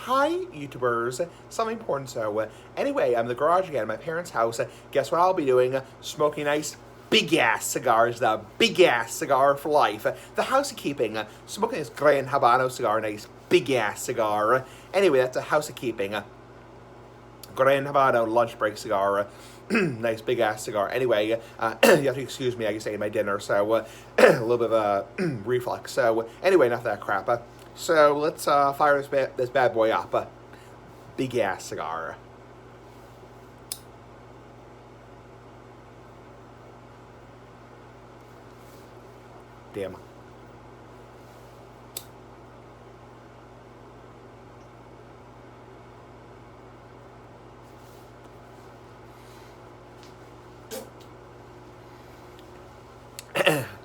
Hi, YouTubers. Something important. So, anyway, I'm in the garage again at my parents' house. Guess what I'll be doing? Smoking nice big-ass cigars. The big-ass cigar for life. The housekeeping. Smoking this Gran Habano cigar. Nice big-ass cigar. Anyway, that's a housekeeping. Gran Habano lunch break cigar. Nice big-ass cigar. Anyway, you have to excuse me. I just ate my dinner, so a little bit of a reflux. So, anyway, enough of that crap. So let's fire this bad boy up. Big ass cigar. Damn.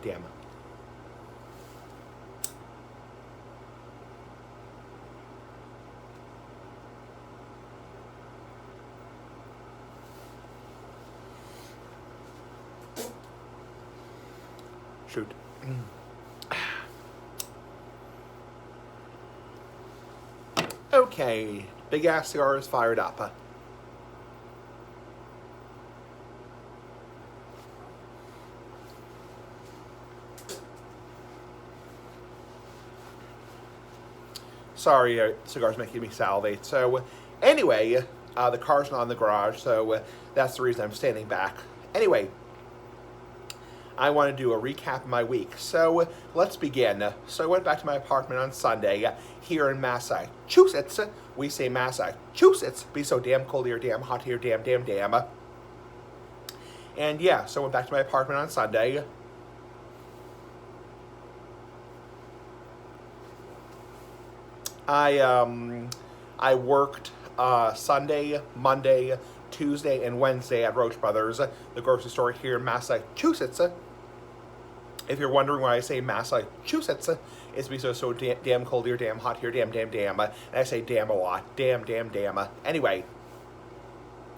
Damn. Shoot. Okay, big ass cigar is fired up. Sorry, cigar's making me salivate. So, anyway, the car's not in the garage, so that's the reason I'm standing back. Anyway, I want to do a recap of my week. So let's begin. So I went back to my apartment on Sunday here in Massachusetts. We say Massachusetts. Be so damn cold here, damn hot here, damn. And yeah, so I went back to my apartment on Sunday. I worked Sunday, Monday, Tuesday, and Wednesday at Roach Brothers, the grocery store here in Massachusetts. If you're wondering why I say Massachusetts, it's because it's so damn cold here, damn hot here, damn. And I say damn a lot. Damn. Anyway,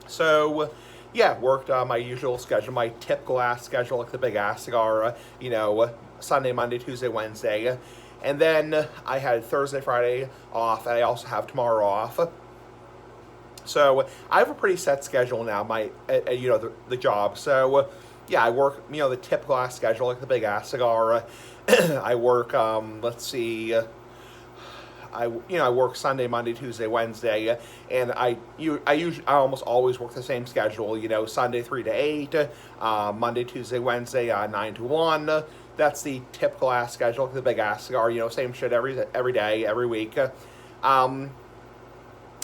so yeah, worked my usual schedule, my typical ass schedule, like the big ass cigar, Sunday, Monday, Tuesday, Wednesday. And then I had Thursday, Friday off, and I also have tomorrow off. So I have a pretty set schedule now, the job. So yeah, I work, the typical ass schedule, like the big ass cigar. I work, let's see, I work Sunday, Monday, Tuesday, Wednesday, and I almost always work the same schedule, Sunday 3 to 8, Monday, Tuesday, Wednesday, 9 to 1. That's the typical ass schedule, like the big ass cigar, same shit every day, every week.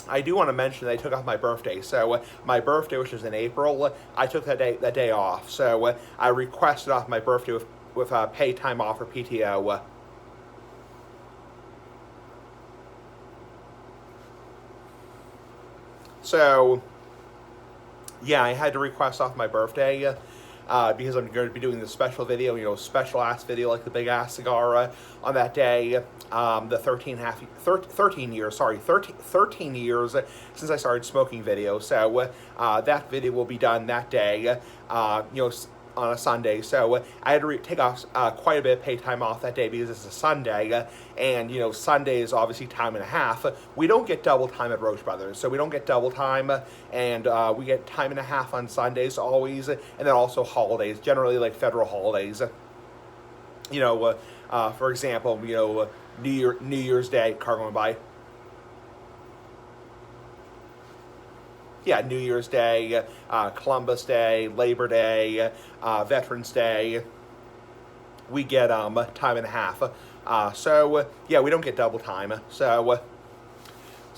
I do want to mention that I took off my birthday. So my birthday, which is in April, I took that day off. So I requested off my birthday with paid time off for PTO. So yeah, I had to request off my birthday. Because I'm going to be doing this special video, special ass video like the big ass cigar on that day. The 13 years since I started smoking video. So that video will be done that day, on a Sunday. So I had to take off quite a bit of paid time off that day because it's a Sunday. And, Sunday is obviously time and a half. We don't get double time at Roach Brothers. So we don't get double time. And we get time and a half on Sundays always. And then also holidays, generally like federal holidays. For example, New Year's Day, car going by. Yeah, New Year's Day, Columbus Day, Labor Day, Veterans Day. We get time and a half. So yeah, we don't get double time. So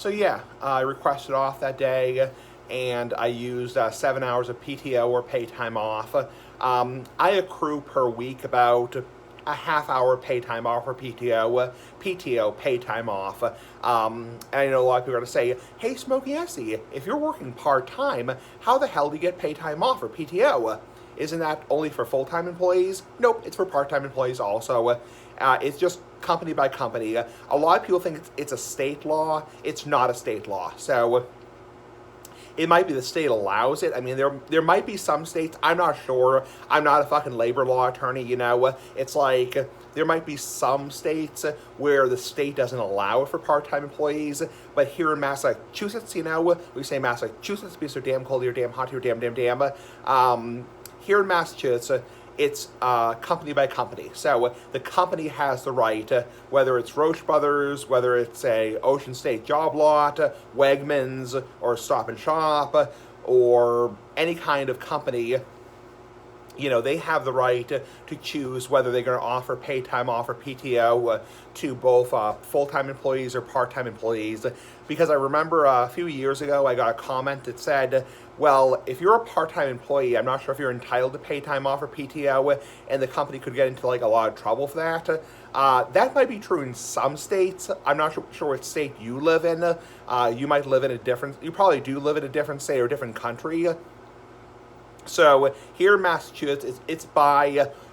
yeah, I requested off that day, and I used 7 hours of PTO or paid time off. I accrue per week about a half hour paid time off for PTO, paid time off. And I know a lot of people are going to say, hey, Smokey Essie, if you're working part-time, how the hell do you get paid time off for PTO? Isn't that only for full-time employees? Nope, it's for part-time employees also. It's just company by company. A lot of people think it's a state law. It's not a state law. So it might be the state allows it. I mean, there might be some states, I'm not sure. I'm not a fucking labor law attorney, you know. It's like there might be some states where the state doesn't allow it for part-time employees, but here in Massachusetts, you know, we say Massachusetts because they're damn cold, you're damn hot, you're damn. Here in Massachusetts, it's company by company. So the company has the right, whether it's Roche Brothers, whether it's a Ocean State Job Lot, Wegmans, or Stop and Shop, or any kind of company, you know, they have the right to choose whether they're going to offer paid time off or PTO to both full-time employees or part-time employees. Because I remember a few years ago, I got a comment that said, well, if you're a part-time employee, I'm not sure if you're entitled to paid time off or PTO, and the company could get into like a lot of trouble for that. That might be true in some states. I'm not sure what state you live in. You might live in you probably do live in a different state or a different country. So here in Massachusetts, it's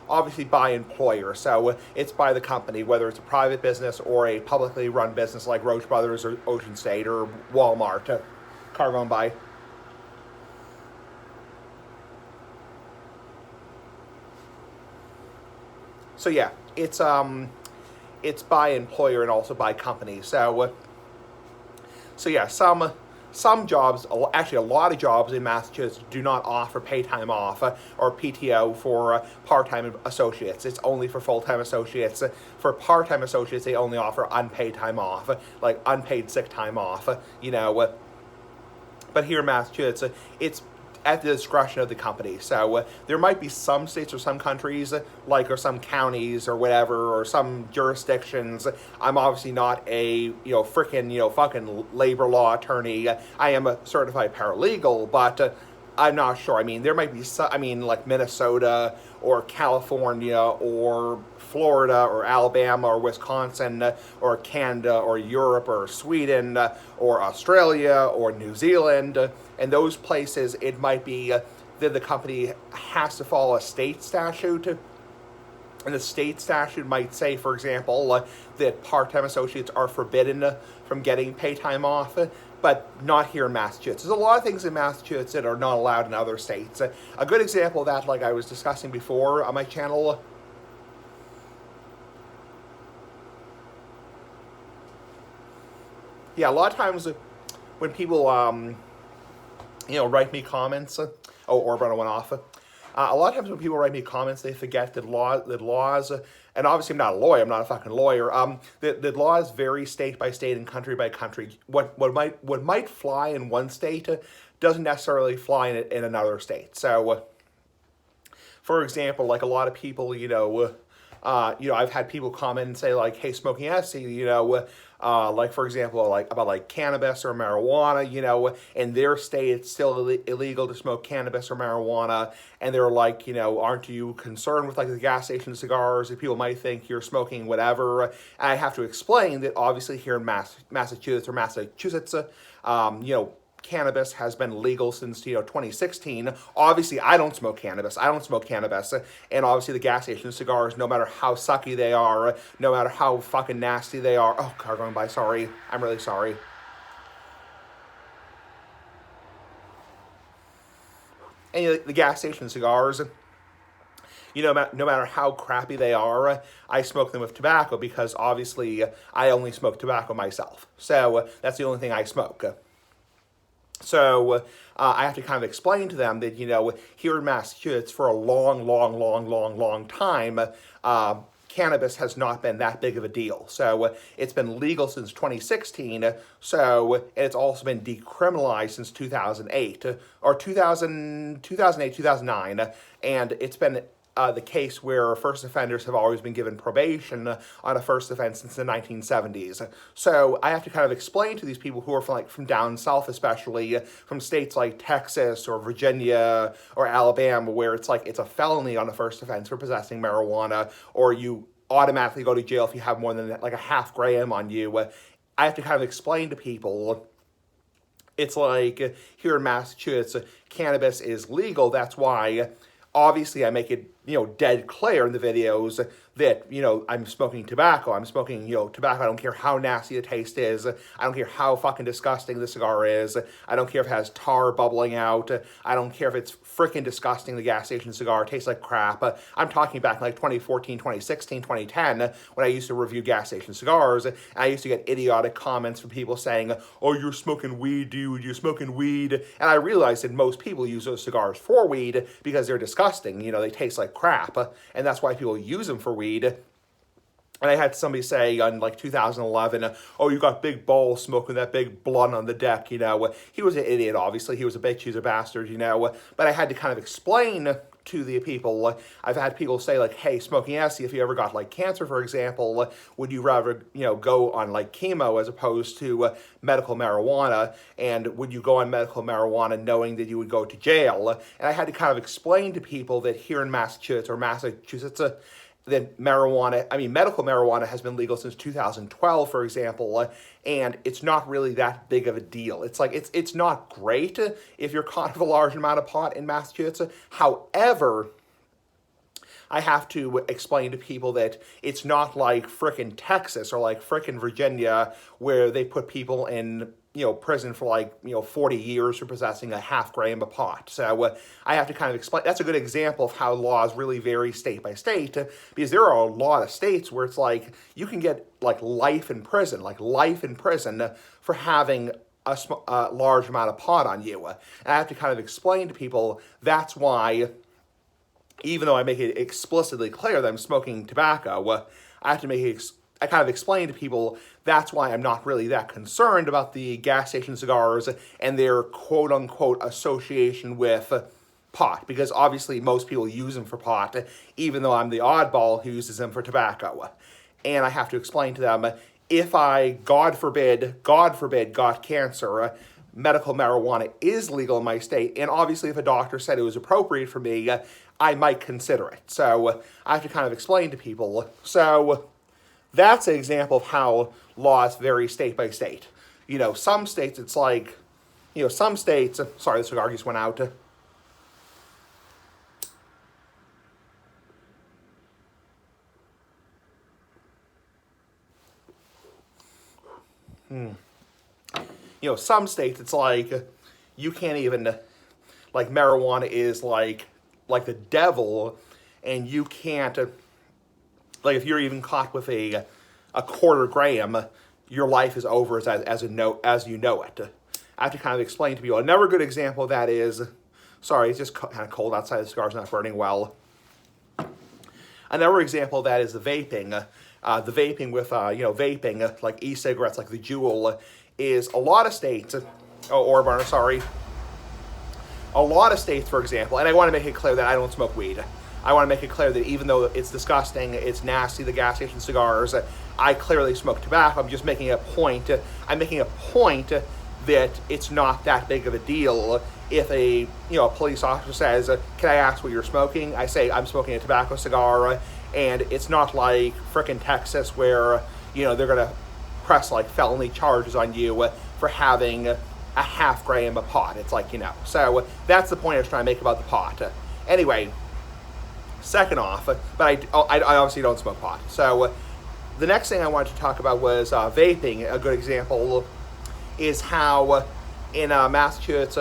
obviously by employer. So it's by the company, whether it's a private business or a publicly run business like Roche Brothers or Ocean State or Walmart. Car going by. So yeah, it's by employer and also by company. So yeah, some jobs, actually a lot of jobs in Massachusetts do not offer paid time off or PTO for part-time associates. It's only for full-time associates. For part-time associates, they only offer unpaid time off, like unpaid sick time off, you know. But here in Massachusetts, it's at the discretion of the company. So there might be some states or some countries, like, or some counties or whatever, or some jurisdictions. I'm obviously not a, fucking labor law attorney. I am a certified paralegal, but I'm not sure. I mean, there might be some, like Minnesota or California or Florida or Alabama or Wisconsin or Canada or Europe or Sweden or Australia or New Zealand. And those places, it might be that the company has to follow a state statute. And the state statute might say, for example, that part-time associates are forbidden from getting pay time off, but not here in Massachusetts. There's a lot of things in Massachusetts that are not allowed in other states. A good example of that, like I was discussing before on my channel, yeah, a lot of times when people, write me comments, Orban went off. A lot of times when people write me comments, they forget that laws, and obviously I'm not a lawyer, I'm not a fucking lawyer, that laws vary state by state and country by country. What might fly in one state doesn't necessarily fly in another state. So, for example, like a lot of people, I've had people comment and say like, hey, Smoking Essie, like for example, like about like cannabis or marijuana, in their state it's still illegal to smoke cannabis or marijuana, and they're like, aren't you concerned with like the gas station cigars? People might think you're smoking whatever. And I have to explain that obviously here in Massachusetts, cannabis has been legal since 2016. Obviously, I don't smoke cannabis. And obviously, the gas station cigars, no matter how sucky they are, no matter how fucking nasty they are. Oh, car going by. Sorry, I'm really sorry. And the gas station cigars, no matter how crappy they are, I smoke them with tobacco because obviously I only smoke tobacco myself. So that's the only thing I smoke. So I have to kind of explain to them that, here in Massachusetts for a long time, cannabis has not been that big of a deal. So it's been legal since 2016. So it's also been decriminalized since 2008 or 2008, 2009. And it's been the case where first offenders have always been given probation on a first offense since the 1970s. So I have to kind of explain to these people who are from down south, especially from states like Texas or Virginia or Alabama, where it's a felony on a first offense for possessing marijuana, or you automatically go to jail if you have more than like a half gram on you. I have to kind of explain to people, it's like here in Massachusetts, cannabis is legal. That's why, obviously, I make it dead clear in the videos that, I'm smoking tobacco. I'm smoking, tobacco. I don't care how nasty the taste is. I don't care how fucking disgusting the cigar is. I don't care if it has tar bubbling out. I don't care if it's freaking disgusting, the gas station cigar tastes like crap. I'm talking back in like 2014, 2016, 2010, when I used to review gas station cigars, and I used to get idiotic comments from people saying, oh, you're smoking weed, dude, you're smoking weed. And I realized that most people use those cigars for weed because they're disgusting. They taste like crap, and that's why people use them for weed. And I had somebody say in like 2011, oh, you got Big Bull smoking that big blunt on the deck, He was an idiot, obviously. He was a bitch, he's a bastard, But I had to kind of explain to the people. I've had people say like, hey, Smoking Essie, if you ever got like cancer, for example, would you rather, go on like chemo as opposed to medical marijuana? And would you go on medical marijuana knowing that you would go to jail? And I had to kind of explain to people that here in Massachusetts, that medical marijuana has been legal since 2012, for example, and it's not really that big of a deal. It's like, it's not great if you're caught with a large amount of pot in Massachusetts. However, I have to explain to people that it's not like frickin' Texas or like frickin' Virginia where they put people in prison for like, 40 years for possessing a half gram of pot. So I have to kind of explain. That's a good example of how laws really vary state by state, because there are a lot of states where it's like you can get like life in prison for having a large amount of pot on you. And I have to kind of explain to people that's why, even though I make it explicitly clear that I'm smoking tobacco, I have to I kind of explain to people that's why I'm not really that concerned about the gas station cigars and their quote-unquote association with pot, because obviously most people use them for pot, even though I'm the oddball who uses them for tobacco. And I have to explain to them, if I, God forbid, got cancer, medical marijuana is legal in my state, and obviously if a doctor said it was appropriate for me, I might consider it. So I have to kind of explain to people. So that's an example of how laws vary state by state. Some states it's like, some states, sorry, the cigar just went out. Some states it's like, you can't even, like marijuana is like the devil, and you can't, like if you're even caught with a quarter gram, your life is over as you know it. I have to kind of explain to people. Another good example of that is, sorry, it's just kind of cold outside, the cigar's not burning well. Another example of that is the vaping. The vaping with, vaping, like e-cigarettes, like the Juul, is a lot of states, a lot of states, for example, and I want to make it clear that I don't smoke weed. I want to make it clear that even though it's disgusting, it's nasty, the gas station cigars, I clearly smoke tobacco. I'm just making a point. I'm making a point that it's not that big of a deal if a police officer says, "Can I ask what you're smoking?" I say, "I'm smoking a tobacco cigar," and it's not like frickin' Texas where they're gonna press like felony charges on you for having a half gram of pot. It's like So that's the point I was trying to make about the pot. Anyway. Second off, but I obviously don't smoke pot. So the next thing I wanted to talk about was vaping. A good example is how in Massachusetts,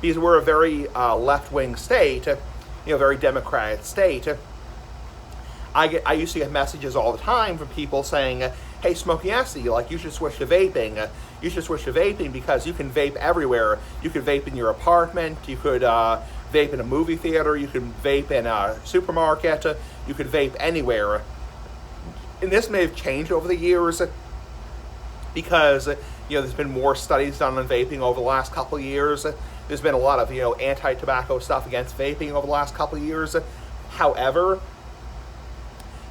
because we're a very left-wing state, very Democratic state, I used to get messages all the time from people saying, hey, Smoking Essie, like you should switch to vaping. You should switch to vaping because you can vape everywhere. You could vape in your apartment. You could vape in a movie theater. You can vape in a supermarket. You could vape anywhere. And this may have changed over the years because there's been more studies done on vaping over the last couple of years. There's been a lot of anti-tobacco stuff against vaping over the last couple of years. However,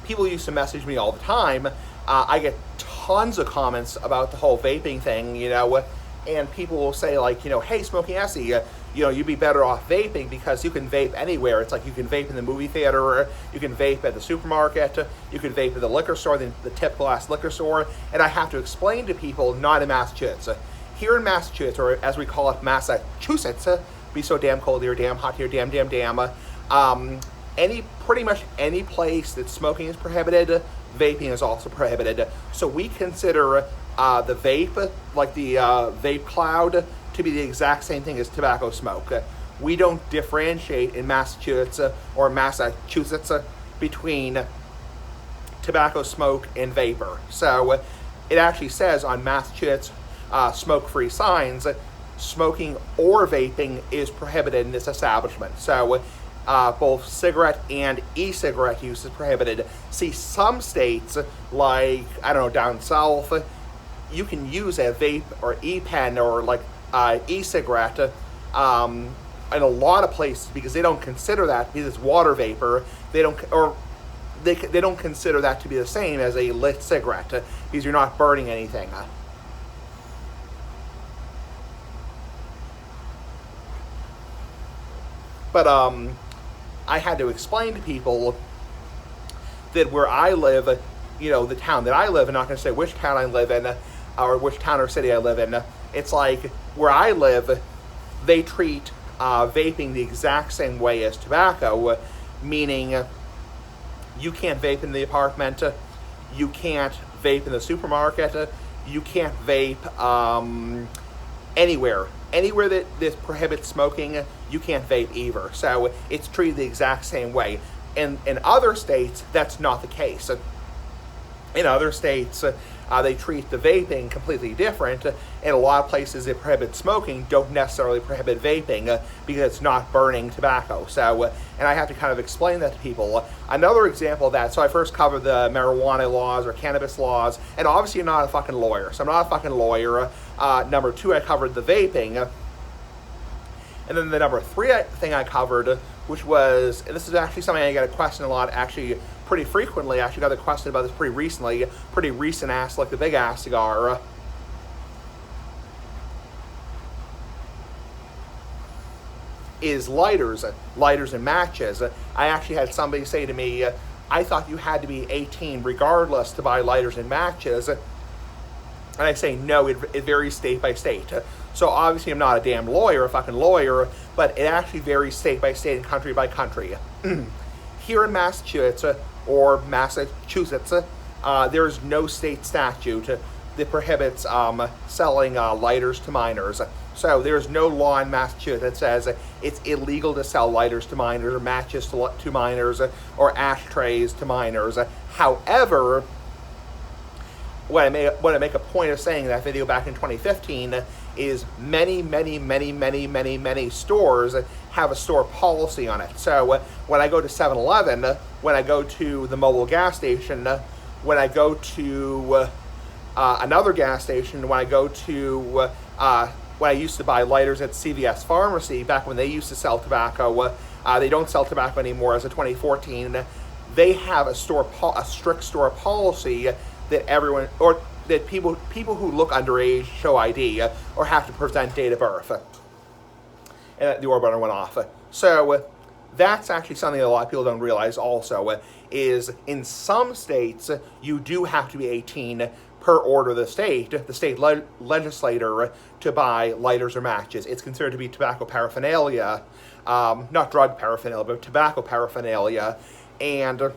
people used to message me all the time. I get tons of comments about the whole vaping thing, and people will say like, hey, Smoking Essie, you'd be better off vaping because you can vape anywhere. It's like you can vape in the movie theater, you can vape at the supermarket, you can vape at the liquor store, the typical ass liquor store. And I have to explain to people, not in Massachusetts. Here in Massachusetts, or as we call it, Massachusetts, be so damn cold here, damn hot here, damn, pretty much any place that smoking is prohibited, vaping is also prohibited. So we consider the vape, like the vape cloud, to be the exact same thing as tobacco smoke. We don't differentiate in Massachusetts between tobacco smoke and vapor. So it actually says on Massachusetts smoke-free signs, smoking or vaping is prohibited in this establishment. So both cigarette and e-cigarette use is prohibited. See, some states, like, I don't know, down south, you can use a vape or e-pen or like e-cigarette in a lot of places because they don't consider that, because it's water vapor. They don't consider that to be the same as a lit cigarette because you're not burning anything. But I had to explain to people that where I live, you know, the town that I live in, I'm not going to say which town I live in or which town or city I live in. It's like where I live, they treat vaping the exact same way as tobacco, meaning you can't vape in the apartment, you can't vape in the supermarket, you can't vape anywhere that prohibits smoking, you can't vape either. So it's treated the exact same way. In other states, that's not the case. In other states, they treat the vaping completely different. In a lot of places that prohibit smoking don't necessarily prohibit vaping because it's not burning tobacco. So, and I have to kind of explain that to people. Another example of that, so I first covered the marijuana laws or cannabis laws, and obviously I'm not a fucking lawyer. So I'm not a fucking lawyer. Number two, I covered the vaping. And then the number three thing I covered, which was, and this is actually something I get a question a lot, actually pretty frequently. I actually got a question about this pretty recently, pretty recent ass, like the big ass cigar. Is lighters and matches. I actually had somebody say to me, I thought you had to be 18 regardless to buy lighters and matches. And I say, no, it varies state by state. So obviously I'm not a damn lawyer, a fucking lawyer, but it actually varies state by state and country by country. Here in Massachusetts, there is no state statute that prohibits selling lighters to minors. So there's no law in Massachusetts that says it's illegal to sell lighters to minors or matches to minors or ashtrays to minors. However, what I make a point of saying in that video back in 2015 is many stores have a store policy on it. So when I go to 7-Eleven, when I go to the mobile gas station, when I go to another gas station, when I go to when I used to buy lighters at CVS Pharmacy back when they used to sell tobacco, they don't sell tobacco anymore as of 2014. They have a strict store policy that everyone, or that people who look underage show ID or have to present date of birth. And the door button went off. So that's actually something that a lot of people don't realize also, is in some states you do have to be 18 per order of the state legislator to buy lighters or matches. It's considered to be tobacco paraphernalia, not drug paraphernalia, but tobacco paraphernalia. And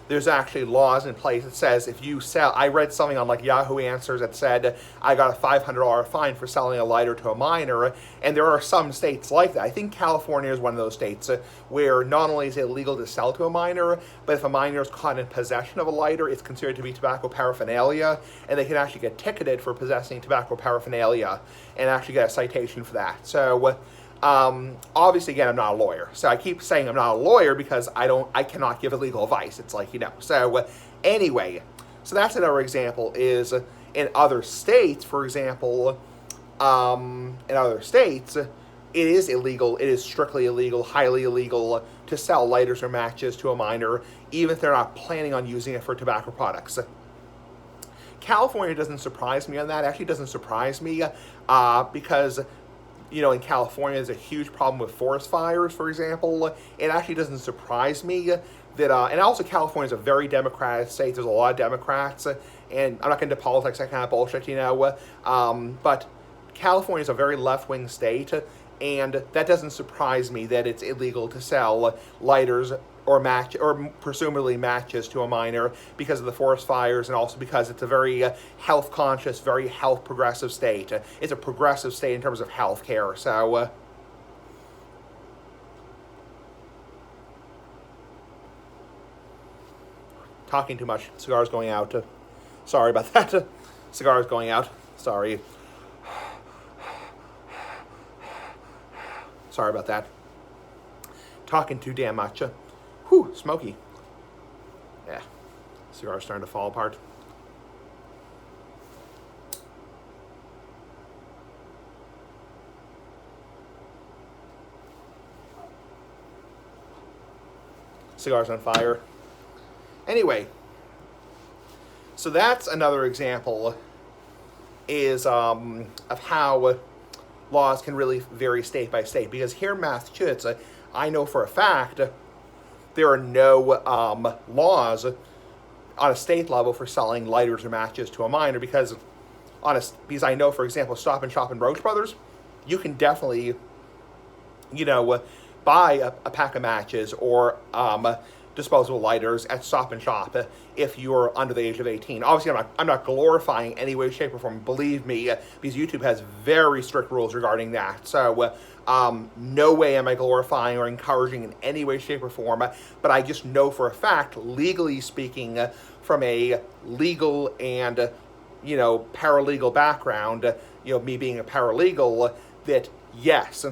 there's actually laws in place that says if you sell, I read something on like Yahoo Answers that said I got a $500 fine for selling a lighter to a minor, and there are some states like that. I think California is one of those states where not only is it illegal to sell to a minor, but if a minor is caught in possession of a lighter, it's considered to be tobacco paraphernalia, and they can actually get ticketed for possessing tobacco paraphernalia and actually get a citation for that. So obviously, again, I'm not a lawyer. So I keep saying I'm not a lawyer because I cannot give legal advice. It's like, you know. So anyway, so that's another example is in other states, for example, in other states, it is illegal. It is strictly illegal, highly illegal to sell lighters or matches to a minor, even if they're not planning on using it for tobacco products. California doesn't surprise me on that. Actually, doesn't surprise me because in California, there's a huge problem with forest fires, for example. It actually doesn't surprise me that, and also California is a very Democratic state. There's a lot of Democrats, and I'm not getting into politics, that kind of bullshit, but California is a very left-wing state, and that doesn't surprise me that it's illegal to sell lighters or presumably matches to a minor because of the forest fires, and also because it's a very health conscious, very health progressive state. It's a progressive state in terms of health care. So talking too much. Cigar's going out. Sorry about that. Cigar's going out. Sorry. Sorry about that. Talking too damn much. Whew, smoky. Yeah. Cigar's starting to fall apart. Cigar's on fire. Anyway, so that's another example is of how laws can really vary state by state. Because here in Massachusetts, I know for a fact there are no laws on a state level for selling lighters or matches to a minor, because I know, for example, Stop and Shop and Roach Brothers, you can definitely, buy a pack of matches or disposable lighters at Stop and Shop if you're under the age of 18. Obviously, I'm not glorifying any way, shape, or form. Believe me, because YouTube has very strict rules regarding that. So no way am I glorifying or encouraging in any way, shape, or form. But I just know for a fact, legally speaking, from a legal and paralegal background, me being a paralegal, that yes,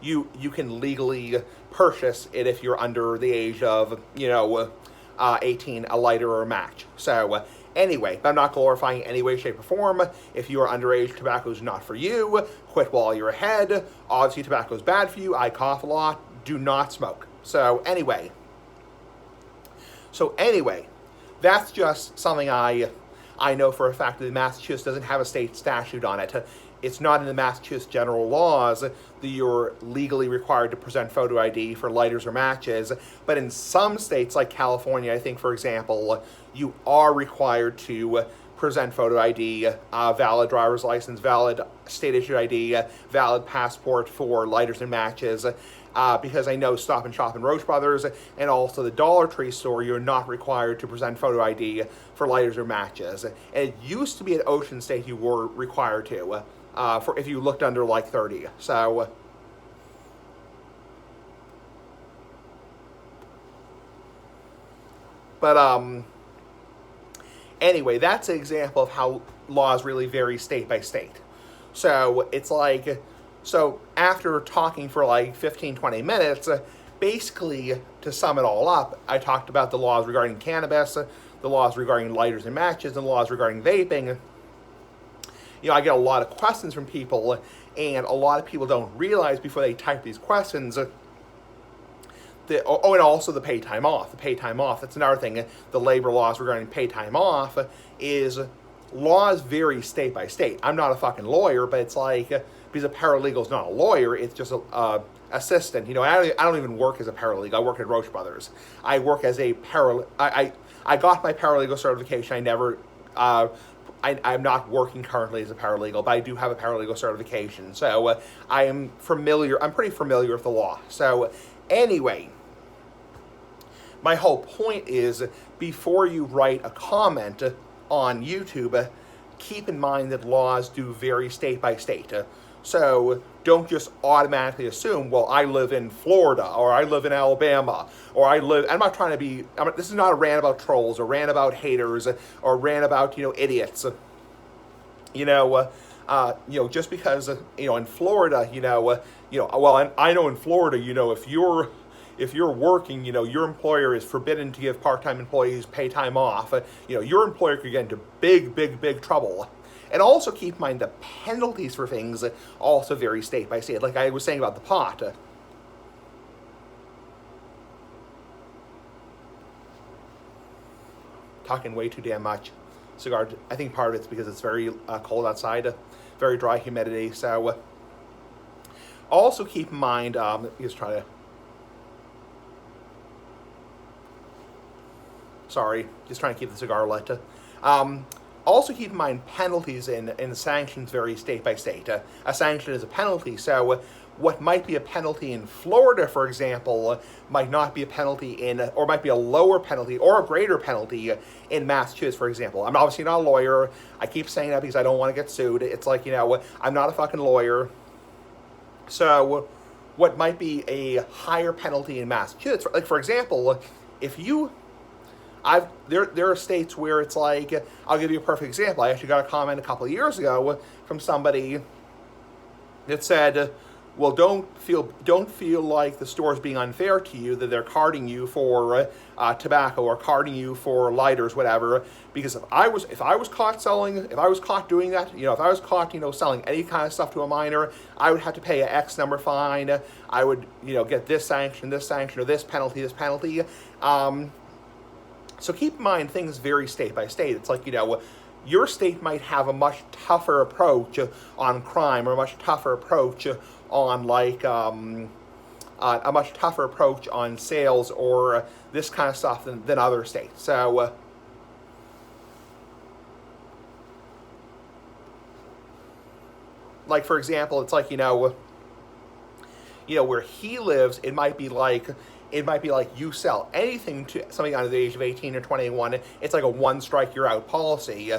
you can legally purchase it if you're under the age of 18, a lighter or a match. So anyway, I'm not glorifying in any way, shape, or form. If you are underage, tobacco is not for you. Quit while you're ahead. Obviously, tobacco is bad for you. I cough a lot. Do not smoke. So anyway, that's just something I know for a fact that Massachusetts doesn't have a state statute on it. It's not in the Massachusetts general laws that you're legally required to present photo ID for lighters or matches, but in some states like California, I think, for example, you are required to present photo ID, valid driver's license, valid state-issued ID, valid passport for lighters and matches, because I know Stop and Shop and Roach Brothers and also the Dollar Tree store, you're not required to present photo ID for lighters or matches. And it used to be at Ocean State you were required to, for if you looked under like 30. So anyway, that's an example of how laws really vary state by state. So it's like, so after talking for like 15, 20 minutes, basically, to sum it all up, I talked about the laws regarding cannabis, the laws regarding lighters and matches, and the laws regarding vaping. I get a lot of questions from people, and a lot of people don't realize before they type these questions that, and also the paid time off. The paid time off, that's another thing. The labor laws regarding paid time off is laws vary state by state. I'm not a fucking lawyer, but it's like, because a paralegal is not a lawyer, it's just a assistant. I don't even work as a paralegal. I work at Roach Brothers. I work as a I got my paralegal certification. I never, I'm not working currently as a paralegal, but I do have a paralegal certification. So I'm pretty familiar with the law. So anyway, my whole point is, before you write a comment on YouTube, keep in mind that laws do vary state by state. So don't just automatically assume, well, I live in Florida, or I live in Alabama, or I'm not trying to be, this is not a rant about trolls, or rant about haters, or rant about, idiots. Just because, in Florida, well, I know in Florida, if you're working, your employer is forbidden to give part-time employees pay time off. Your employer could get into big, big, big trouble. And also keep in mind the penalties for things also vary state by state. Like I was saying about the pot. Talking way too damn much. Cigar, I think part of it's because it's very cold outside. Very dry humidity. So Also keep in mind, just try to, sorry, just trying to keep the cigar lit. Um, Also keep in mind penalties and sanctions vary state by state. A sanction is a penalty, so what might be a penalty in Florida, for example, might not be a penalty in, or might be a lower penalty or a greater penalty in Massachusetts, for example. I'm obviously not a lawyer. I keep saying that because I don't want to get sued. It's like, I'm not a fucking lawyer. So what might be a higher penalty in Massachusetts, like for example, if you there are states where it's like, I'll give you a perfect example. I actually got a comment a couple of years ago from somebody that said, well, don't feel like the store's being unfair to you, that they're carding you for tobacco or carding you for lighters, whatever. Because if I was caught doing that, if I was caught, selling any kind of stuff to a minor, I would have to pay an X number fine. I would, get this sanction, or this penalty. So keep in mind, things vary state by state. It's like, your state might have a much tougher approach on crime, or a much tougher approach on a much tougher approach on sales or this kind of stuff than other states. So like for example, it's like, where he lives, it might be like you sell anything to somebody under the age of 18 or 21, it's like a 1 strike you're out policy.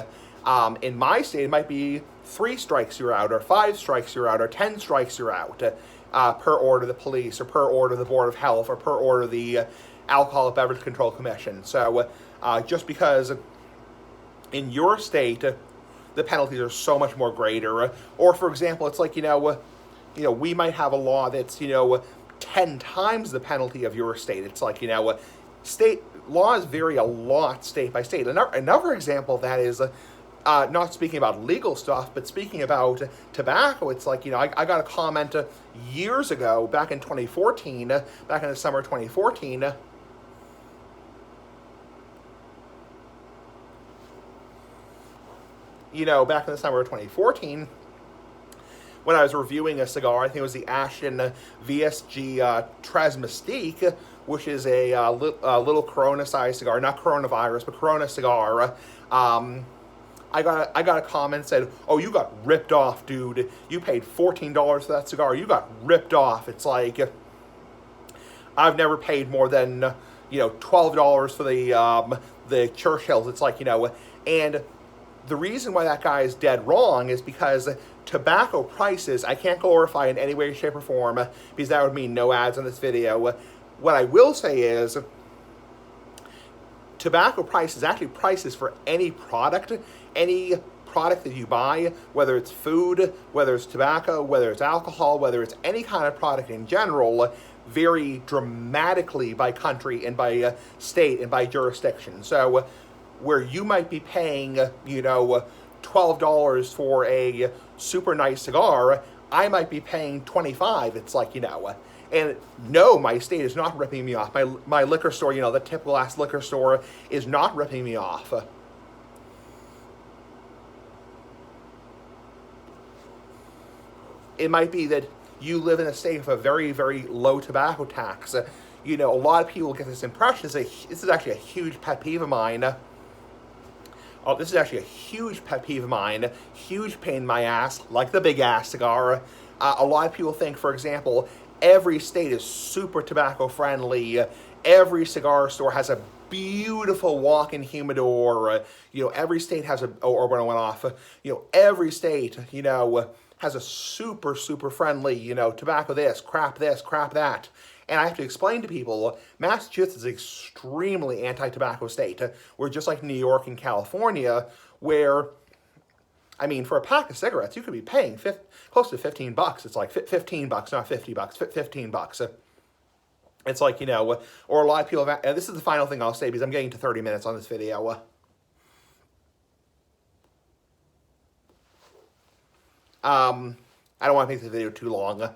In my state, it might be 3 strikes you're out, or 5 strikes you're out, or 10 strikes you're out, per order of the police, or per order of the Board of Health, or per order of the Alcoholic Beverage Control Commission. So just because in your state the penalties are so much more greater, or for example, it's like, we might have a law that's, 10 times the penalty of your state. It's like, state laws vary a lot state by state. Another example of that is, not speaking about legal stuff, but speaking about tobacco, it's like, I got a comment years ago, back in 2014, back in the summer of 2014, back in the summer of 2014, when I was reviewing a cigar, I think it was the Ashton VSG Tres Mystique, which is a little Corona-sized cigar, not coronavirus, but Corona cigar. I got a comment that said, "Oh, you got ripped off, dude. You paid $14 for that cigar. You got ripped off." It's like, I've never paid more than $12 for the Churchills. It's like, and the reason why that guy is dead wrong is because tobacco prices, I can't glorify in any way, shape, or form, because that would mean no ads on this video. What I will say is, tobacco prices, actually prices for any product that you buy, whether it's food, whether it's tobacco, whether it's alcohol, whether it's any kind of product in general, vary dramatically by country and by state and by jurisdiction. So where you might be paying, $12 for a super nice cigar, I might be paying $25. It's like, and no, my state is not ripping me off. My liquor store, the typical ass liquor store, is not ripping me off. It might be that you live in a state with a very, very low tobacco tax. A lot of people get this impression. This is actually a huge pet peeve of mine. This is actually a huge pet peeve of mine, huge pain in my ass, like the big ass cigar. A lot of people think, for example, every state is super tobacco friendly. Every cigar store has a beautiful walk-in humidor. Every state has or when I went off, every state, has a super, super friendly, tobacco this, crap that. And I have to explain to people, Massachusetts is an extremely anti-tobacco state. We're just like New York and California, where, for a pack of cigarettes, you could be paying close to $15. It's like $15, not $50, $15. It's like, or a lot of people have, and this is the final thing I'll say because I'm getting to 30 minutes on this video. I don't want to make this video too long.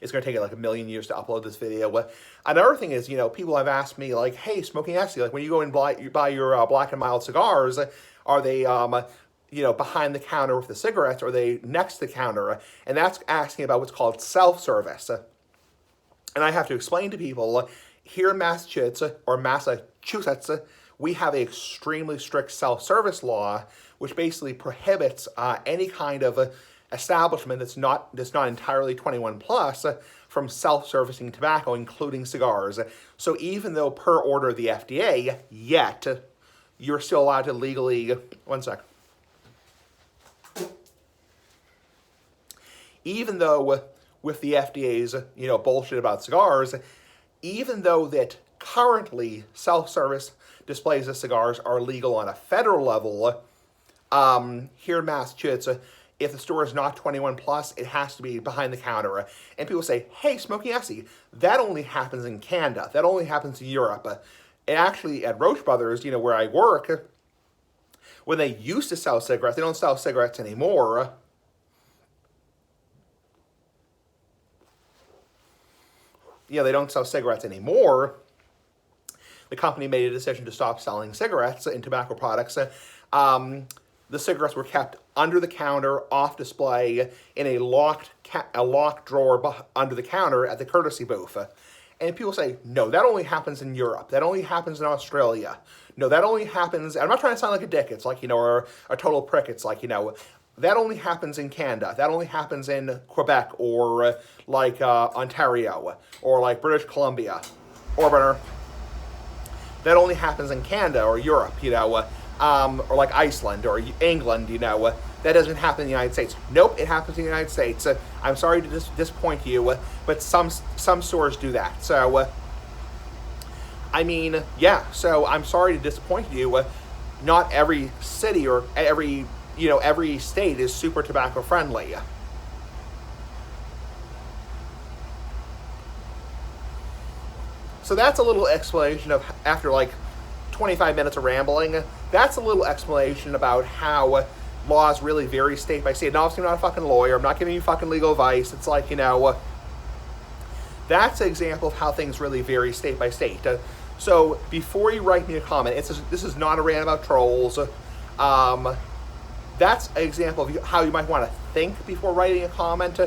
It's going to take like a million years to upload this video. Another thing is, people have asked me, like, hey, Smoking Esky, like when you go and buy your Black and Mild cigars, are they, behind the counter with the cigarettes, or are they next to the counter? And that's asking about what's called self-service. And I have to explain to people, here in Massachusetts, we have an extremely strict self-service law, which basically prohibits any kind of establishment that's not entirely 21 plus from self-servicing tobacco, including cigars. So even though per order of the FDA, yet you're still allowed to legally, one sec. Even though with the FDA's, bullshit about cigars, even though that currently self-service displays of cigars are legal on a federal level, here in Massachusetts, if the store is not 21 plus, it has to be behind the counter. And people say, hey, Smoky Essie, that only happens in Canada. That only happens in Europe. And actually, at Roche Brothers, where I work, when they used to sell cigarettes, they don't sell cigarettes anymore. They don't sell cigarettes anymore. The company made a decision to stop selling cigarettes and tobacco products. The cigarettes were kept under the counter, off display, in a locked drawer under the counter at the courtesy booth. And people say, no, that only happens in Europe. That only happens in Australia. No, that only happens, I'm not trying to sound like a dick, it's like, or a total prick, it's like, that only happens in Canada. That only happens in Quebec, or like Ontario, or like British Columbia, or better, that only happens in Canada or Europe, or like Iceland or England, that doesn't happen in the United States. Nope, it happens in the United States. I'm sorry to disappoint you, but some stores do that. So, so I'm sorry to disappoint you. Not every city or every state is super tobacco friendly. So that's a little explanation of, after like 25 minutes of rambling, that's a little explanation about how laws really vary state by state. And obviously I'm not a fucking lawyer, I'm not giving you fucking legal advice. It's like, that's an example of how things really vary state by state. So before you write me a comment, this is not a rant about trolls. That's an example of how you might want to think before writing a comment,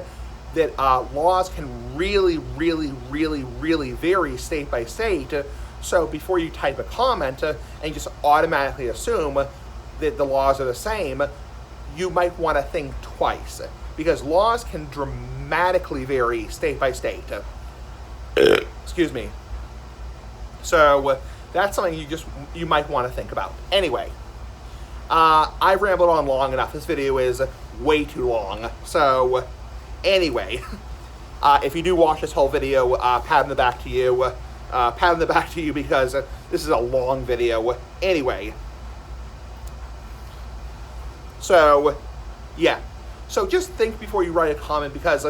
that laws can really, really, really, really vary state by state. So before you type a comment and just automatically assume that the laws are the same, you might want to think twice, because laws can dramatically vary state by state. Excuse me. So that's something you might want to think about. Anyway, I've rambled on long enough. This video is way too long. So anyway, if you do watch this whole video, pat on the back to you. Pat on the back to you, because this is a long video. Anyway, so yeah, so just think before you write a comment, because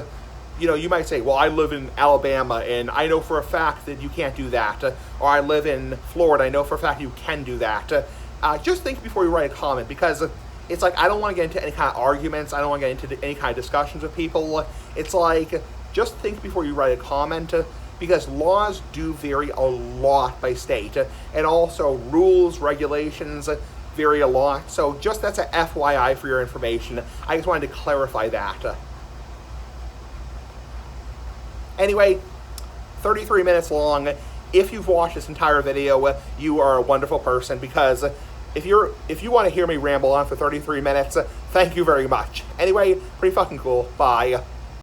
you might say, well, I live in Alabama and I know for a fact that you can't do that, or I live in Florida, I know for a fact you can do that. Just think before you write a comment, because it's like, I don't want to get into any kind of arguments, I don't want to get into any kind of discussions with people. It's like, just think before you write a comment, because laws do vary a lot by state, and also rules, regulations vary a lot. So just, that's a FYI for your information. I just wanted to clarify that. Anyway, 33 minutes long. If you've watched this entire video, you are a wonderful person, because if you want to hear me ramble on for 33 minutes, thank you very much. Anyway, pretty fucking cool. Bye.